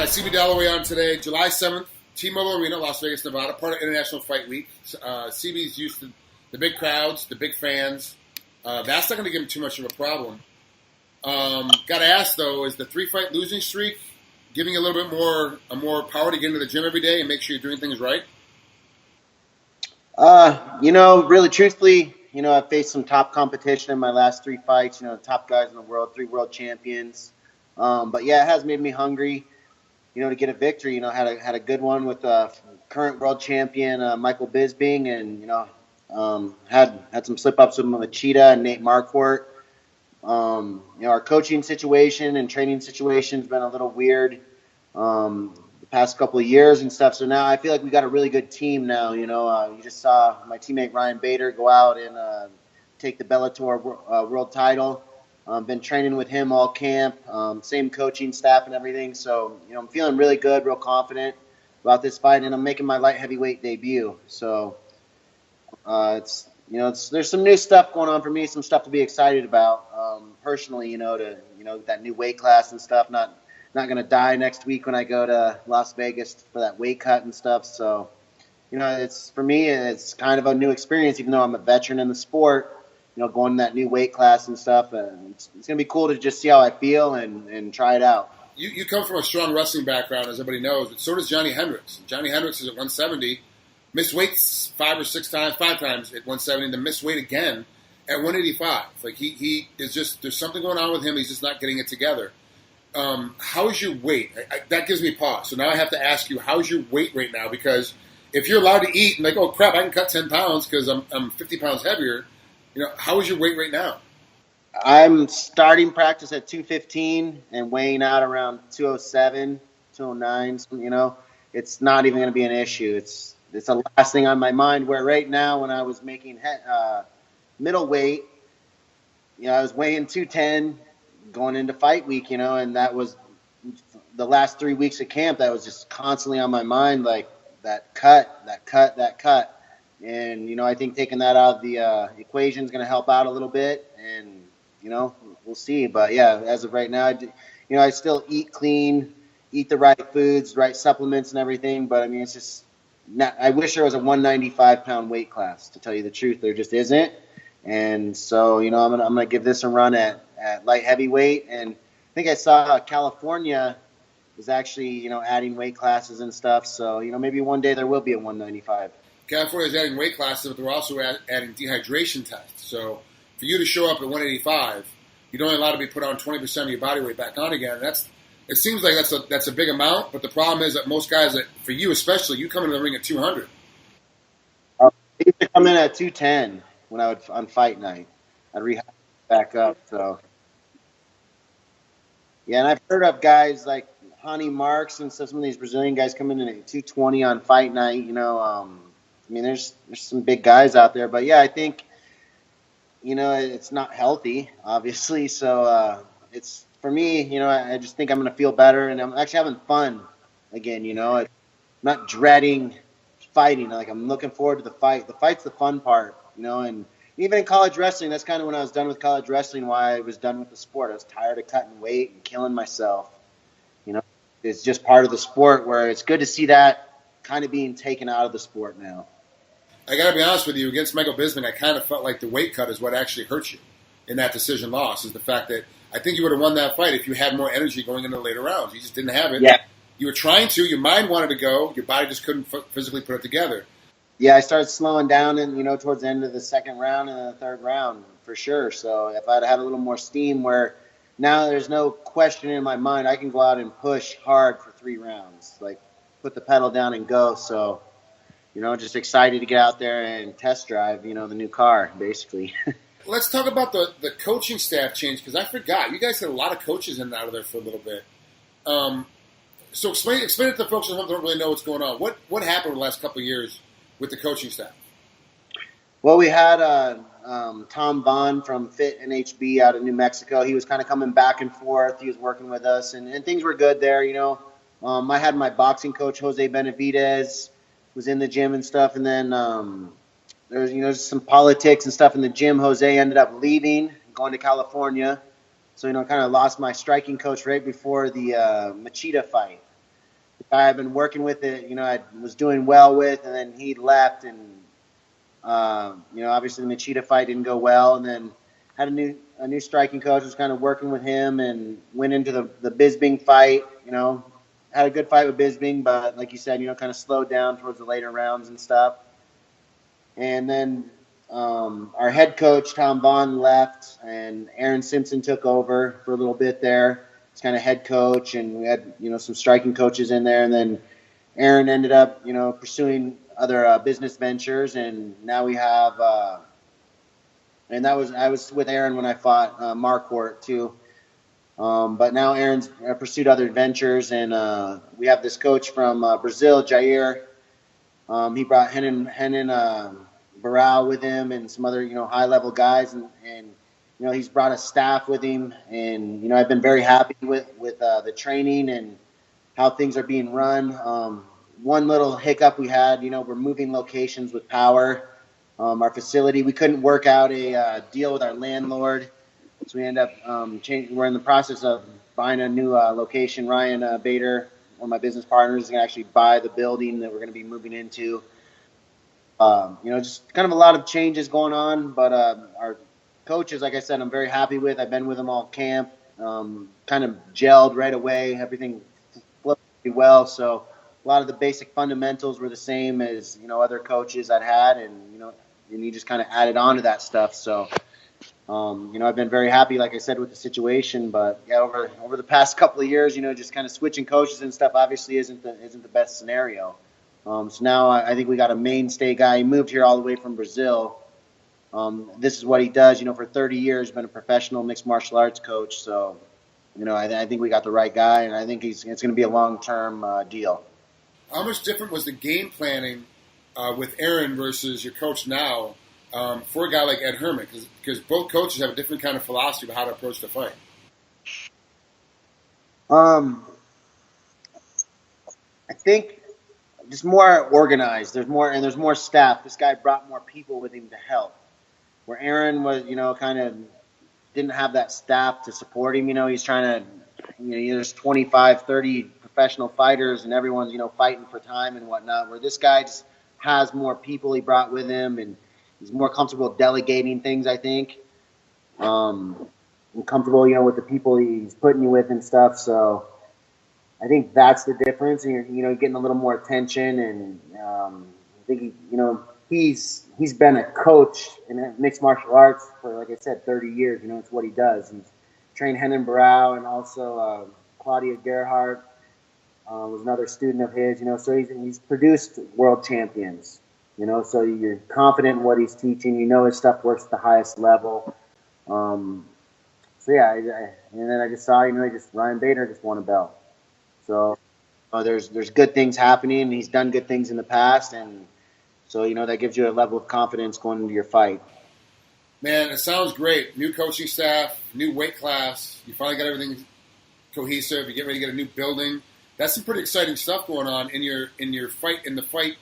Got C B Dollaway on today, July 7th, T-Mobile Arena, Las Vegas, Nevada, part of International Fight Week. CB's used to the big crowds, the big fans. That's not going to give him too much of a problem. Got to ask, though, is the 3-fight losing streak giving you a little bit more power to get into the gym every day and make sure you're doing things right? Really truthfully, I've faced some top competition in my last 3 fights, the top guys in the world, 3 world champions. But yeah, it has made me hungry, to get a victory. Had a good one with current world champion Michael Bisping, and had some slip ups with Machida and Nate Marquardt. Our coaching situation and training situation has been a little weird the past couple of years and stuff. So now I feel like we got a really good team now. You just saw my teammate Ryan Bader go out and take the Bellator world title. Been training with him all camp, same coaching staff and everything. So, I'm feeling really good, real confident about this fight, and I'm making my light heavyweight debut. So, there's some new stuff going on for me, some stuff to be excited about personally. That new weight class and stuff. Not gonna die next week when I go to Las Vegas for that weight cut and stuff. So, it's for me, it's kind of a new experience, even though I'm a veteran in the sport. Going to that new weight class and stuff. It's going to be cool to just see how I feel and try it out. You come from a strong wrestling background, as everybody knows, but so does Johnny Hendricks. Johnny Hendricks is at 170, missed weight 5 times at 170, then missed weight again at 185. Like he is just, there's something going on with him. He's just not getting it together. How is your weight? That gives me pause. So now I have to ask you, how's your weight right now? Because if you're allowed to eat and like, oh crap, I can cut 10 pounds because I'm 50 pounds heavier. How is your weight right now? I'm starting practice at 215 and weighing out around 207, 209. So, it's not even going to be an issue. It's the last thing on my mind. Where right now, when I was making middleweight, I was weighing 210 going into fight week, and that was the last 3 weeks of camp. That was just constantly on my mind, like that cut. And, I think taking that out of the equation is going to help out a little bit. And, we'll see. But, yeah, as of right now, I still eat clean, eat the right foods, right supplements and everything. But, it's just not – I wish there was a 195-pound weight class, to tell you the truth. There just isn't. And so, I'm gonna give this a run at light heavyweight. And I think I saw California is actually, adding weight classes and stuff. So, maybe one day there will be a 195. California is adding weight classes, but they're also adding dehydration tests. So for you to show up at 185, you're only allowed to be put on 20% of your body weight back on again. It seems like that's a big amount, but the problem is that most guys, for you especially, you come into the ring at 200. I used to come in at 210 when I would on fight night. I'd rehab back up. So yeah, and I've heard of guys like Honey Marks and some of these Brazilian guys coming in at 220 on fight night. There's some big guys out there, but yeah, I think, it's not healthy, obviously. So it's for me, I just think I'm going to feel better, and I'm actually having fun again. I'm not dreading fighting. Like, I'm looking forward to the fight. The fight's the fun part, and even in college wrestling, that's kind of when I was done with college wrestling, why I was done with the sport. I was tired of cutting weight and killing myself. It's just part of the sport where it's good to see that kind of being taken out of the sport now. I got to be honest with you, against Michael Bisping, I kind of felt like the weight cut is what actually hurt you in that decision loss, is the fact that I think you would have won that fight if you had more energy going into the later rounds. You just didn't have it. Yeah. You were trying to. Your mind wanted to go. Your body just couldn't physically put it together. Yeah, I started slowing down and, towards the end of the second round and the third round for sure. So if I'd had a little more steam where now there's no question in my mind, I can go out and push hard for 3 rounds, like put the pedal down and go. So, just excited to get out there and test drive, the new car, basically. Let's talk about the coaching staff change, because I forgot. You guys had a lot of coaches in and out of there for a little bit. So explain it to the folks who don't really know what's going on. What happened in the last couple of years with the coaching staff? Well, we had Tom Vaughn from Fit NHB out of New Mexico. He was kind of coming back and forth. He was working with us, and things were good there, I had my boxing coach, Jose Benavidez, was in the gym and stuff, and then there was, some politics and stuff in the gym. Jose ended up leaving, going to California. So, kind of lost my striking coach right before the Machida fight. guy I've been working with, I was doing well with, and then he left, and obviously the Machida fight didn't go well, and then had a new striking coach. Was kind of working with him, and went into the Bisping fight. Had a good fight with Bisping, but like you said, kind of slowed down towards the later rounds and stuff. And then our head coach Tom Vaughn left, and Aaron Simpson took over for a little bit there. He's kind of head coach, and we had some striking coaches in there, and then Aaron ended up pursuing other business ventures, and now we have. And I was with Aaron when I fought Marquardt too. But now Aaron's pursued other adventures, and we have this coach from Brazil, Jair. He brought Renan Barral with him and some other high-level guys, and he's brought a staff with him. And I've been very happy with the training and how things are being run. One little hiccup we had, we're moving locations with Power. Our facility, we couldn't work out a deal with our landlord. So we end up changing. We're in the process of buying a new location. Ryan Bader, one of my business partners, is going to actually buy the building that we're going to be moving into. Just kind of a lot of changes going on. But our coaches, like I said, I'm very happy with. I've been with them all camp. Kind of gelled right away. Everything flowed pretty well. So a lot of the basic fundamentals were the same as other coaches I'd had, and you just kind of added on to that stuff. So. I've been very happy, like I said, with the situation. But yeah, over the past couple of years, just kind of switching coaches and stuff obviously isn't the best scenario. So now I think we got a mainstay guy. He moved here all the way from Brazil. This is what he does. For 30 years, been a professional mixed martial arts coach. So, I think we got the right guy, and I think it's going to be a long-term deal. How much different was the game planning with Aaron versus your coach now? For a guy like Ed Herman, because both coaches have a different kind of philosophy of how to approach the fight. I think just more organized. There's more staff. This guy brought more people with him to help. Where Aaron was, kind of didn't have that staff to support him. He's trying to, there's 25, 30 professional fighters, and everyone's, fighting for time and whatnot. Where this guy just has more people he brought with him, and he's more comfortable delegating things, I think. And comfortable, with the people he's putting you with and stuff. So I think that's the difference. And you're getting a little more attention. And I think he's been a coach in mixed martial arts for, like I said, 30 years. It's what he does. He's trained Renan Barral, and also Claudia Gerhardt was another student of his. So he's produced world champions. So you're confident in what he's teaching. His stuff works at the highest level. So yeah, and then I just saw, Ryan Bader just won a belt. So there's good things happening, and he's done good things in the past, and so that gives you a level of confidence going into your fight. Man, it sounds great. New coaching staff, new weight class. You finally got everything cohesive. You get ready to get a new building. That's some pretty exciting stuff going on in the fight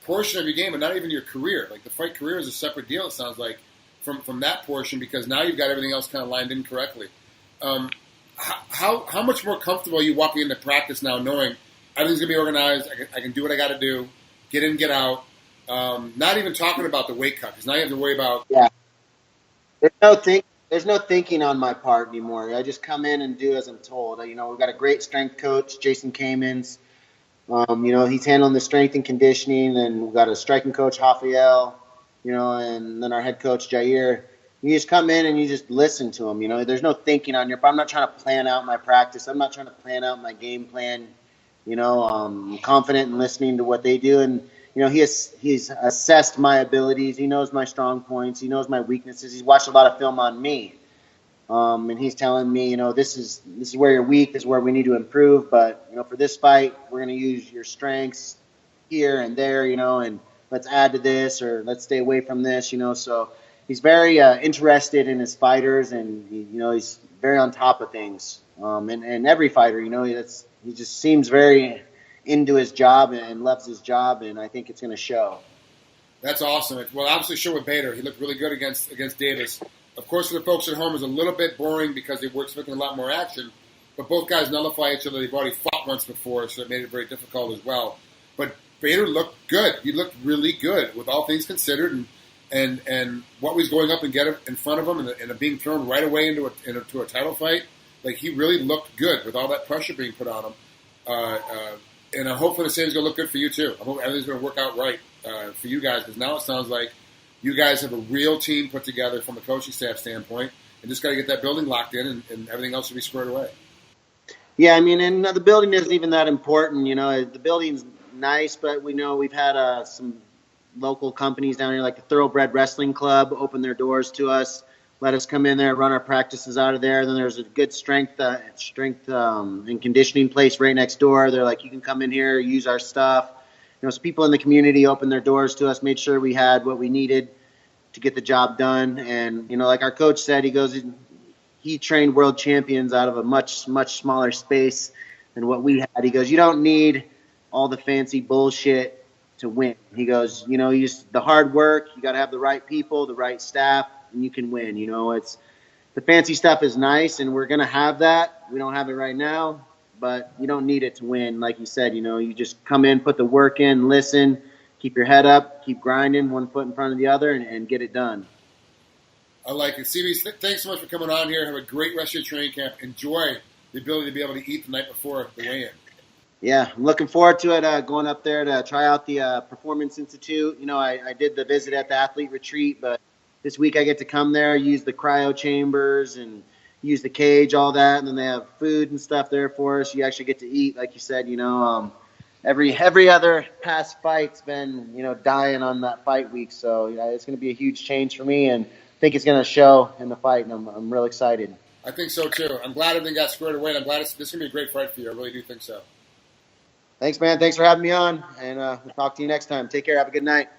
portion of your game, and not even your career. Like the fight career is a separate deal, it sounds like, from that portion, because now you've got everything else kind of lined in correctly. How much more comfortable are you walking into practice now, knowing everything's going to be organized, I can do what I got to do, get in, get out, not even talking about the weight cut, because now you have to worry about... Yeah. There's no thinking on my part anymore. I just come in and do as I'm told. We've got a great strength coach, Jason Kamens. He's handling the strength and conditioning, and we've got a striking coach, Rafael, and then our head coach, Jair. You just come in and you just listen to them. There's no thinking on your part. I'm not trying to plan out my practice. I'm not trying to plan out my game plan. I'm confident in listening to what they do, and he's assessed my abilities. He knows my strong points. He knows my weaknesses. He's watched a lot of film on me. And he's telling me, this is where you're weak, this is where we need to improve. But, for this fight, we're going to use your strengths here and there, and let's add to this, or let's stay away from this, So he's very interested in his fighters, and, he's very on top of things. And every fighter, he just seems very into his job and loves his job, and I think it's going to show. That's awesome. Well, obviously, show with Bader. He looked really good against Davis. Of course, for the folks at home, it's a little bit boring because they were expecting a lot more action. but both guys nullify each other. They've already fought once before, so it made it very difficult as well. But Bader looked good. He looked really good with all things considered, and what was going up and get in front of him, and being thrown right away into a title fight. Like, he really looked good with all that pressure being put on him. And I'm hoping the same is going to look good for you too. I hope everything's going to work out right for you guys, because now it sounds like you guys have a real team put together from a coaching staff standpoint, and just got to get that building locked in, and everything else will be squared away. Yeah, I mean, and the building isn't even that important. You know, the building's nice, but we know we've had some local companies down here, like the Thoroughbred Wrestling Club, open their doors to us, let us come in there, run our practices out of there. Then there's a good strength and conditioning place right next door. They're like, you can come in here, use our stuff. You know, so people in the community opened their doors to us, made sure we had what we needed to get the job done. And, you know, like our coach said, he goes, he trained world champions out of a much, much smaller space than what we had. He goes, you don't need all the fancy bullshit to win. He goes, you know, the hard work, you got to have the right people, the right staff, and you can win. You know, it's the fancy stuff is nice, and we're going to have that. We don't have it right now, but you don't need it to win. Like you said, you know, you just come in, put the work in, listen, keep your head up, keep grinding, one foot in front of the other, and get it done. I like it. CB, thanks so much for coming on here. Have a great rest of your training camp. Enjoy the ability to be able to eat the night before the weigh-in. Yeah, I'm looking forward to it, going up there to try out the Performance Institute. You know, I did the visit at the athlete retreat, but this week I get to come there, use the cryo chambers and use the cage, all that, and then they have food and stuff there for us. You actually get to eat, like you said, you know. Every other past fight's been, you know, dying on that fight week, so you know, it's going to be a huge change for me, and I think it's going to show in the fight, and I'm real excited. I think so too. I'm glad everything got squared away, and I'm glad this is going to be a great fight for you. I really do think so. Thanks, man. Thanks for having me on, and we'll talk to you next time. Take care. Have a good night.